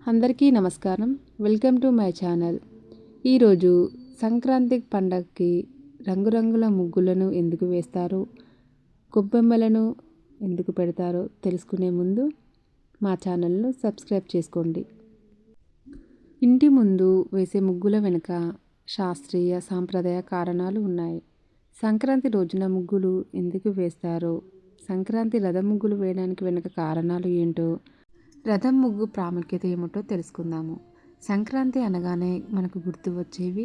అందరికీ నమస్కారం. Welcome to my channel. ఈరోజు సంక్రాంతి పండగకి రంగురంగుల ముగ్గులను ఎందుకు వేస్తారు, గొబ్బెమ్మలను ఎందుకు పెడతారో తెలుసుకునే ముందు మా ఛానల్ను సబ్స్క్రైబ్ చేసుకోండి. ఇంటి ముందు వేసే ముగ్గుల వెనుక శాస్త్రీయ సాంప్రదాయ కారణాలు ఉన్నాయి. సంక్రాంతి రోజున ముగ్గులు ఎందుకు వేస్తారో, సంక్రాంతి రథం ముగ్గులు వేయడానికి వెనుక కారణాలు ఏంటో, రథం ముగ్గు ప్రాముఖ్యత ఏమిటో తెలుసుకుందాము. సంక్రాంతి అనగానే మనకు గుర్తు వచ్చేవి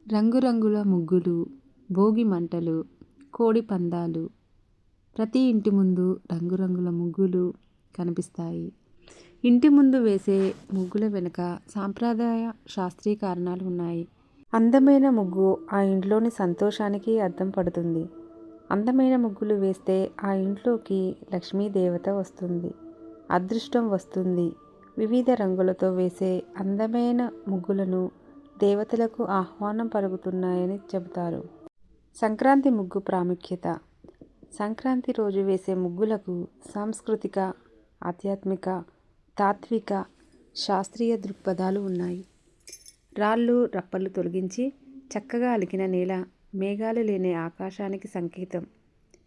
రంగురంగుల ముగ్గులు, భోగి మంటలు, కోడి పందాలు. ప్రతి ఇంటి ముందు రంగురంగుల ముగ్గులు కనిపిస్తాయి. ఇంటి ముందు వేసే ముగ్గుల వెనుక సాంప్రదాయ శాస్త్రీయ కారణాలు ఉన్నాయి. అందమైన ముగ్గు ఆ ఇంట్లోని సంతోషానికి అద్దం పడుతుంది. అందమైన ముగ్గులు వేస్తే ఆ ఇంట్లోకి లక్ష్మీదేవత వస్తుంది, అదృష్టం వస్తుంది. వివిధ రంగులతో వేసే అందమైన ముగ్గులను దేవతలకు ఆహ్వానం పలుకుతున్నాయని చెబుతారు. సంక్రాంతి ముగ్గు ప్రాముఖ్యత. సంక్రాంతి రోజు వేసే ముగ్గులకు సాంస్కృతిక, ఆధ్యాత్మిక, తాత్విక, శాస్త్రీయ దృక్పథాలు ఉన్నాయి. రాళ్ళు రప్పలు తొలగించి చక్కగా అలికిన నేల, మేఘాలు లేని ఆకాశానికి సంకేతం.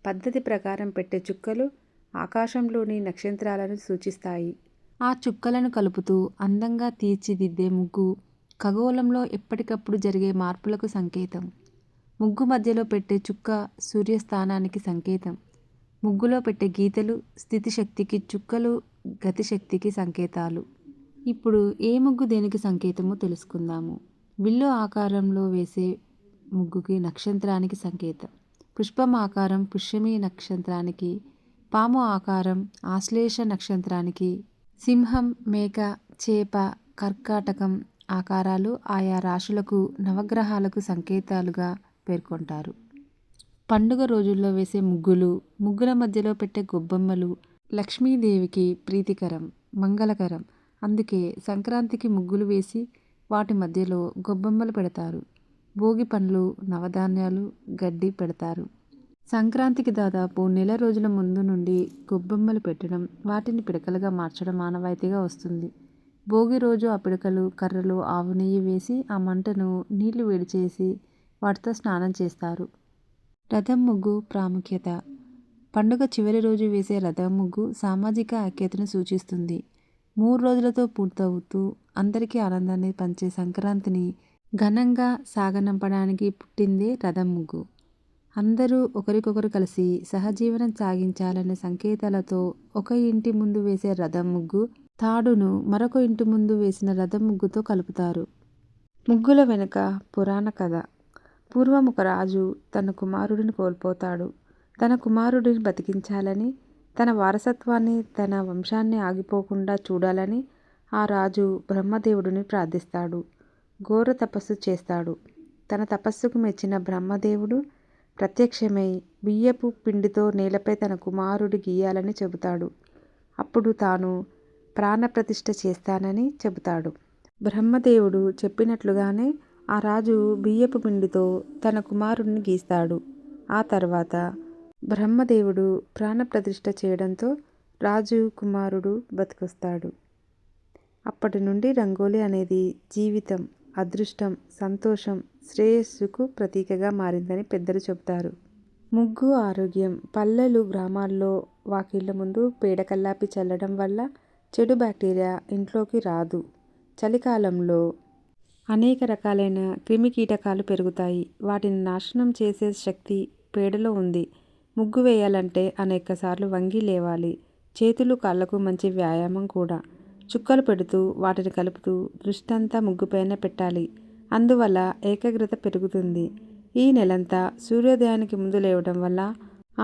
పద్ధతి ప్రకారం పెట్టే చుక్కలు ఆకాశంలోని నక్షత్రాలను సూచిస్తాయి. ఆ చుక్కలను కలుపుతూ అందంగా తీర్చిదిద్దే ముగ్గు ఖగోళంలో ఎప్పటికప్పుడు జరిగే మార్పులకు సంకేతం. ముగ్గు మధ్యలో పెట్టే చుక్క సూర్యస్థానానికి సంకేతం. ముగ్గులో పెట్టే గీతలు స్థితిశక్తికి, చుక్కలు గతిశక్తికి సంకేతాలు. ఇప్పుడు ఏ ముగ్గు దేనికి సంకేతమో తెలుసుకుందాము. విల్లు ఆకారంలో వేసే ముగ్గుకి నక్షత్రానికి సంకేతం. పుష్పం ఆకారం పుష్యమి నక్షత్రానికి, పాము ఆకారం ఆశ్లేష నక్షత్రానికి, సింహం, మేక, చేప, కర్కాటకం ఆకారాలు ఆయా రాశులకు, నవగ్రహాలకు సంకేతాలుగా పేర్కొంటారు. పండుగ రోజుల్లో వేసే ముగ్గులు, ముగ్గుల మధ్యలో పెట్టే గొబ్బెమ్మలు లక్ష్మీదేవికి ప్రీతికరం, మంగళకరం. అందుకే సంక్రాంతికి ముగ్గులు వేసి వాటి మధ్యలో గొబ్బెమ్మలు పెడతారు. భోగి పండ్లు, నవధాన్యాలు, గడ్డి పెడతారు. సంక్రాంతికి దాదాపు నెల రోజుల ముందు నుండి గొబ్బెమ్మలు పెట్టడం, వాటిని పిడకలుగా మార్చడం ఆనవాయితీగా వస్తుంది. భోగి రోజు ఆ పిడకలు, కర్రలు ఆవు నెయ్యి వేసి ఆ మంటను నీళ్లు వేడి చేసి వాటితో స్నానం చేస్తారు. రథం ముగ్గు ప్రాముఖ్యత. పండుగ చివరి రోజు వేసే రథం ముగ్గు సామాజిక ఐక్యతను సూచిస్తుంది. 3 రోజులతో పూర్తవుతూ అందరికీ ఆనందాన్ని పంచే సంక్రాంతిని ఘనంగా సాగనంపడానికి పుట్టిందే రథం ముగ్గు. అందరూ ఒకరికొకరు కలిసి సహజీవనం సాగించాలనే సంకేతాలతో ఒక ఇంటి ముందు వేసే రథం ముగ్గు తాడును మరొక ఇంటి ముందు వేసిన రథం ముగ్గుతో కలుపుతారు. ముగ్గుల వెనుక పురాణ కథ. పూర్వం ఒక రాజు తన కుమారుడిని కోల్పోతాడు. తన కుమారుడిని బతికించాలని, తన వారసత్వాన్ని, తన వంశాన్ని ఆగిపోకుండా చూడాలని ఆ రాజు బ్రహ్మదేవుడిని ప్రార్థిస్తాడు. ఘోర తపస్సు చేస్తాడు. తన తపస్సుకు మెచ్చిన బ్రహ్మదేవుడు ప్రత్యక్షమై బియ్యపు పిండితో నేలపై తన కుమారుడి గీయాలని చెబుతాడు. అప్పుడు తాను ప్రాణప్రతిష్ఠ చేస్తానని చెబుతాడు. బ్రహ్మదేవుడు చెప్పినట్లుగానే ఆ రాజు బియ్యపు పిండితో తన కుమారుడిని గీస్తాడు. ఆ తర్వాత బ్రహ్మదేవుడు ప్రాణప్రతిష్ఠ చేయడంతో రాజు కుమారుడు బతికొస్తాడు. అప్పటి నుండి రంగోలి అనేది జీవితం, అదృష్టం, సంతోషం, శ్రేయస్సుకు ప్రతీకగా మారిందని పెద్దలు చెబుతారు. ముగ్గు ఆరోగ్యం. పల్లెలు, గ్రామాల్లో వాకిళ్ల ముందు పేడ కల్లాపి చల్లడం వల్ల చెడు బ్యాక్టీరియా ఇంట్లోకి రాదు. చలికాలంలో అనేక రకాలైన క్రిమికీటకాలు పెరుగుతాయి. వాటిని నాశనం చేసే శక్తి పేడలో ఉంది. ముగ్గు వేయాలంటే అనేకసార్లు వంగి లేవాలి. చేతులు, కాళ్లకు మంచి వ్యాయామం కూడా. చుక్కలు పెడుతూ వాటిని కలుపుతూ దృష్టంతా ముగ్గుపైన పెట్టాలి. అందువల్ల ఏకాగ్రత పెరుగుతుంది. ఈ నెలంతా సూర్యోదయానికి ముందు లేవడం వల్ల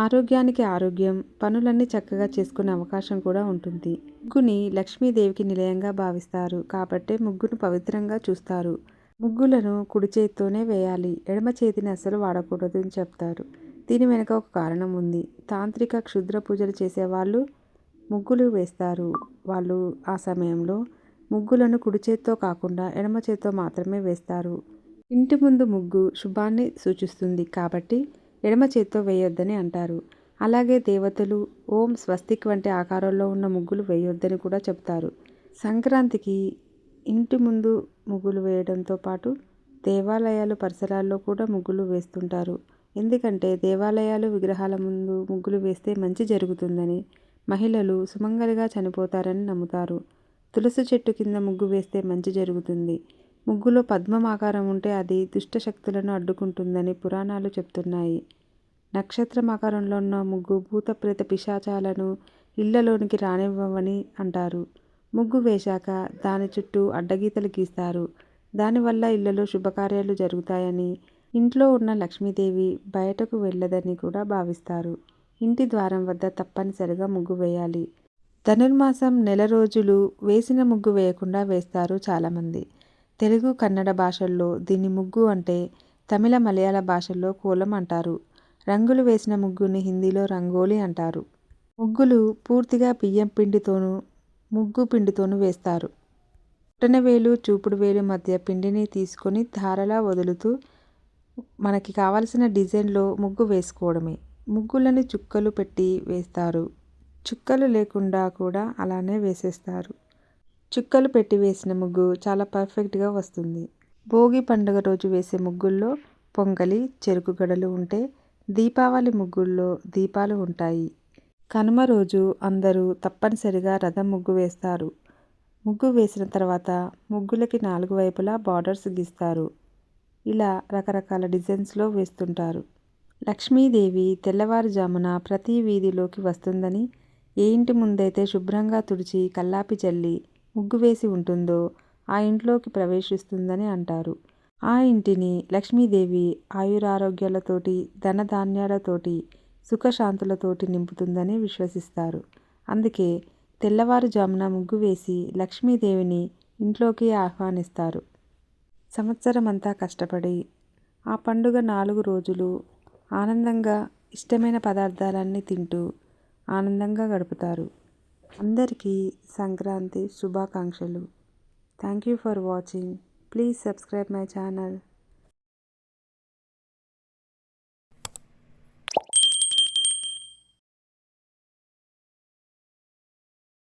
ఆరోగ్యానికి ఆరోగ్యం, పనులన్నీ చక్కగా చేసుకునే అవకాశం కూడా ఉంటుంది. ముగ్గుని లక్ష్మీదేవికి నిలయంగా భావిస్తారు కాబట్టే ముగ్గును పవిత్రంగా చూస్తారు. ముగ్గులను కుడి చేతితోనే వేయాలి, ఎడమ చేతిని అస్సలు వాడకూడదు అని చెప్తారు. దీని వెనుక ఒక కారణం ఉంది. తాంత్రిక, క్షుద్ర పూజలు చేసేవాళ్ళు ముగ్గులు వేస్తారు. వాళ్ళు ఆ సమయంలో ముగ్గులను కుడి చేత్తో కాకుండా ఎడమ చేత్తో మాత్రమే వేస్తారు. ఇంటి ముందు ముగ్గు శుభాన్ని సూచిస్తుంది కాబట్టి ఎడమ చేత్తో వేయొద్దని అంటారు. అలాగే దేవతలు, ఓం, స్వస్తిక్ వంటి ఆకారాల్లో ఉన్న ముగ్గులు వేయొద్దని కూడా చెప్తారు. సంక్రాంతికి ఇంటి ముందు ముగ్గులు వేయడంతో పాటు దేవాలయాలు పరిసరాల్లో కూడా ముగ్గులు వేస్తుంటారు. ఎందుకంటే దేవాలయాలు విగ్రహాల ముందు ముగ్గులు వేస్తే మంచి జరుగుతుందని, మహిళలు సుమంగలిగా చనిపోతారని నమ్ముతారు. తులసి చెట్టు కింద ముగ్గు వేస్తే మంచి జరుగుతుంది. ముగ్గులో పద్మం ఆకారం ఉంటే అది దుష్ట శక్తులను అడ్డుకుంటుందని పురాణాలు చెప్తున్నాయి. నక్షత్రం ఆకారంలో ఉన్న ముగ్గు భూత ప్రేత పిశాచాలను ఇళ్లలోనికి రానివ్వవని అంటారు. ముగ్గు వేశాక దాని చుట్టూ అడ్డగీతలు గీస్తారు. దానివల్ల ఇళ్లలో శుభకార్యాలు జరుగుతాయని, ఇంట్లో ఉన్న లక్ష్మీదేవి బయటకు వెళ్ళదని కూడా భావిస్తారు. ఇంటి ద్వారం వద్ద తప్పనిసరిగా ముగ్గు వేయాలి. ధనుర్మాసం నెల రోజులు వేసిన ముగ్గు వేయకుండా వేస్తారు చాలామంది. తెలుగు, కన్నడ భాషల్లో దీన్ని ముగ్గు అంటే, తమిళ, మలయాళ భాషల్లో కోలం అంటారు. రంగులు వేసిన ముగ్గుని హిందీలో రంగోలి అంటారు. ముగ్గులు పూర్తిగా బియ్యం పిండితోనూ ముగ్గు పిండితోనూ వేస్తారు. బొటనవేలు, చూపుడు వేలు మధ్య పిండిని తీసుకొని ధారలా వదులుతూ మనకి కావలసిన డిజైన్లో ముగ్గు వేసుకోవడమే. ముగ్గులని చుక్కలు పెట్టి వేస్తారు. చుక్కలు లేకుండా కూడా అలానే వేసేస్తారు. చుక్కలు పెట్టి వేసిన ముగ్గు చాలా పర్ఫెక్ట్గా వస్తుంది. భోగి పండుగ రోజు వేసే ముగ్గుల్లో పొంగలి, చెరుకు గడలు ఉంటే, దీపావళి ముగ్గుల్లో దీపాలు ఉంటాయి. కనుమ రోజు అందరూ తప్పనిసరిగా రథం ముగ్గు వేస్తారు. ముగ్గు వేసిన తర్వాత ముగ్గులకి 4 వైపులా బార్డర్స్ గీస్తారు. ఇలా రకరకాల డిజైన్స్లో వేస్తుంటారు. లక్ష్మీదేవి తెల్లవారుజామున ప్రతి వీధిలోకి వస్తుందని, ఏ ఇంటి ముందైతే శుభ్రంగా తుడిచి కల్లాపి చల్లి ముగ్గు వేసి ఉంటుందో ఆ ఇంట్లోకి ప్రవేశిస్తుందని అంటారు. ఆ ఇంటిని లక్ష్మీదేవి ఆయురారోగ్యాలతోటి, ధనధాన్యాలతోటి, సుఖశాంతులతోటి నింపుతుందని విశ్వసిస్తారు. అందుకే తెల్లవారుజామున ముగ్గు వేసి లక్ష్మీదేవిని ఇంట్లోకి ఆహ్వానిస్తారు. సంవత్సరమంతా కష్టపడి ఆ పండుగ 4 రోజులు ఆనందంగా ఇష్టమైన పదార్థాలన్నీ తింటూ ఆనందంగా గడుపుతారు. అందరికీ సంక్రాంతి శుభాకాంక్షలు. Thank you for watching. Please subscribe my channel.